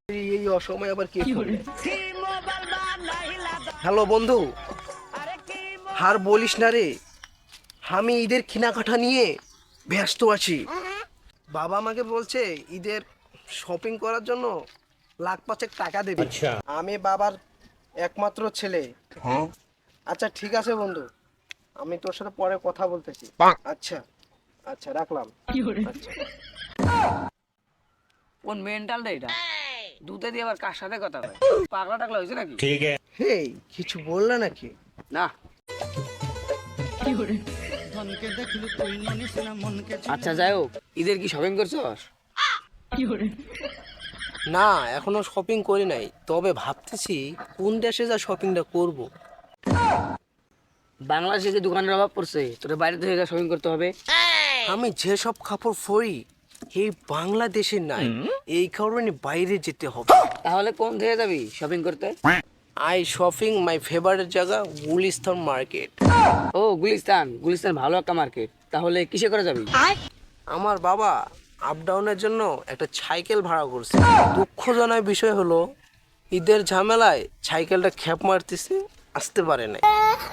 এই অসময়ে আবার কে করবে? হ্যালো বন্ধু, আর বলিস না রে, আমি ঈদের কেনাকাটা নিয়ে ব্যস্ত আছি। বাবা আমাকে বলছে ঈদের শপিং করার জন্য লাখ পাঁচেক টাকা দেবে। আমি বাবার একমাত্র ছেলে। আচ্ছা ঠিক আছে বন্ধু, আমি তোর সাথে পরে কথা বলতেছি। আচ্ছা আচ্ছা, রাখলাম। আচ্ছা। কোন মেন্টালটা এটা? দুধে দিয়ে আবার কার সাথে কথা কয়? পাগলা টাগলা হয়েছে নাকি? হেই, কিছু বললে নাকি? না। আচ্ছা যাই হোক, ঈদের কি শপিং করছস? না, এখনো শপিং করি নাই, তবে ভাবতেছি কোন দেশে যা শপিংটা করব। বাংলাদেশে যে দোকানের অভাব পড়ছে, তোর বাইরে থেকে শপিং করতে হবে। আমি যেসব কাপড় পরি এই বাংলাদেশে নাই, এই কারণে বাইরে যেতে হবে। তাহলে কোন থেকে যাবি শপিং করতে? আই শপিং মাই ফেভারিট জায়গা গুলিস্তান মার্কেট। ও গুলিস্তান, গুলিস্তান ভালো একটা মার্কেট। তাহলে কিসে করে যাবি? আমার বাবা আপ ডাউনের জন্য একটা সাইকেল ভাড়া করছে। দুঃখজনক বিষয় হলো ঈদের ঝামেলায় সাইকেলটা খ্যাপ মারতেছে, আসতে পারে নাই।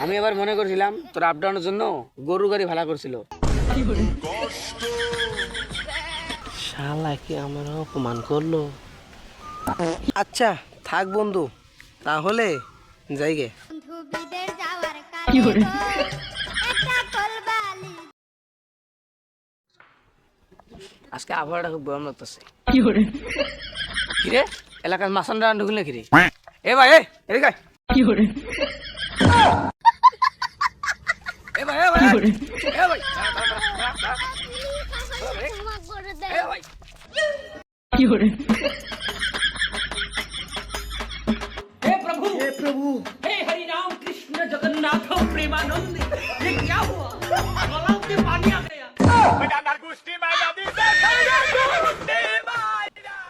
আমি আবার মনে করছিলাম তোর আপ ডাউনের জন্য গরু গাড়ি ভাড়া করছিল। শালা কি আমার অপমান করলো। আচ্ছা থাক বন্ধু, তাহলে যাই গে। আজকে আবহাওয়াটা খুব গরম লাগতেছে। কিরে এলাকার মাসানরা ঢুকলে কিরে? এ ভাই এদিকে আয়। এ ভাই এ ভাই এ ভাই এ ভাই हे प्रभु हे प्रभु, हे हरि राम कृष्ण जगन्नाथ प्रेमानंद ये क्या हुआ? गलाव में पानी आ गया।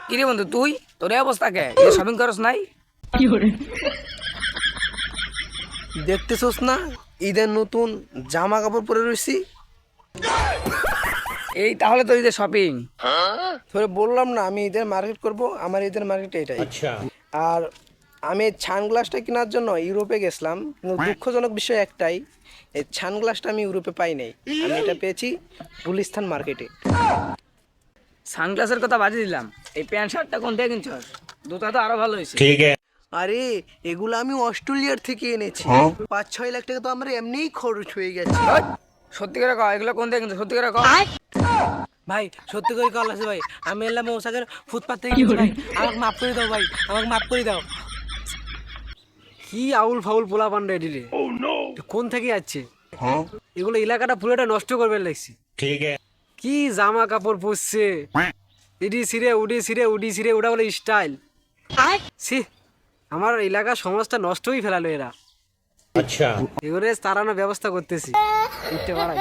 কিরে বন্ধু তুই, তোর এই অবস্থা কে? শপিং করস নাই? দেখতেছস না ঈদের নতুন জামা কাপড় পরে রয়েছি। এই তাহলে তো ঈদের শপিং। তোরে বললাম না আমি ঈদের মার্কেট করব, আমার ঈদের মার্কেট এটাই। আর আমি সানগ্লাসটা কেনার জন্য ইউরোপে গেছিলাম, কিন্তু দুঃখজনক বিষয় একটাই, এই সানগ্লাসটা আমি ইউরোপে পাই নাই, আমি এটা পেয়েছি গুলিস্তান মার্কেটে। সানগ্লাসের কথা বাজে দিলাম, এই প্যান্ট শার্টটা কোন থেকে কিনছস? দুটা তো আরো ভালো হয়েছে। আরে এগুলো আমি অস্ট্রেলিয়ার থেকে এনেছি, 5-6 লাখ টাকা তো আমার এমনিই খরচ হয়ে গেছে। ওই, সত্যি করে কও এগুলো কোন থেকে কিনছস? সত্যি করে কও। ভাই সত্যি করে কল আছে ভাই, আমি এলাম ওসাকের ফুটপাত থেকে কিনছি ভাই, আমাকে মাফ করে দাও ভাই, আমাকে মাফ করে দাও। কি আউল ফাউল পোলা পান্ডা এডিলে, কোন থেকে যাচ্ছে? এগুলো এলাকাটা পুরোটা নষ্ট করবে লাগছে। কি জামা কাপড় পরছে, ইডি সিরে উডি সিরে উডি সিরে, ওটা বলে স্টাইল। সি, আমার এলাকার সমাজটা নষ্টই ফেলালো এরা। আচ্ছা, এগুলো তাড়ানোর ব্যবস্থা করতেছি, উঠতে পারাই।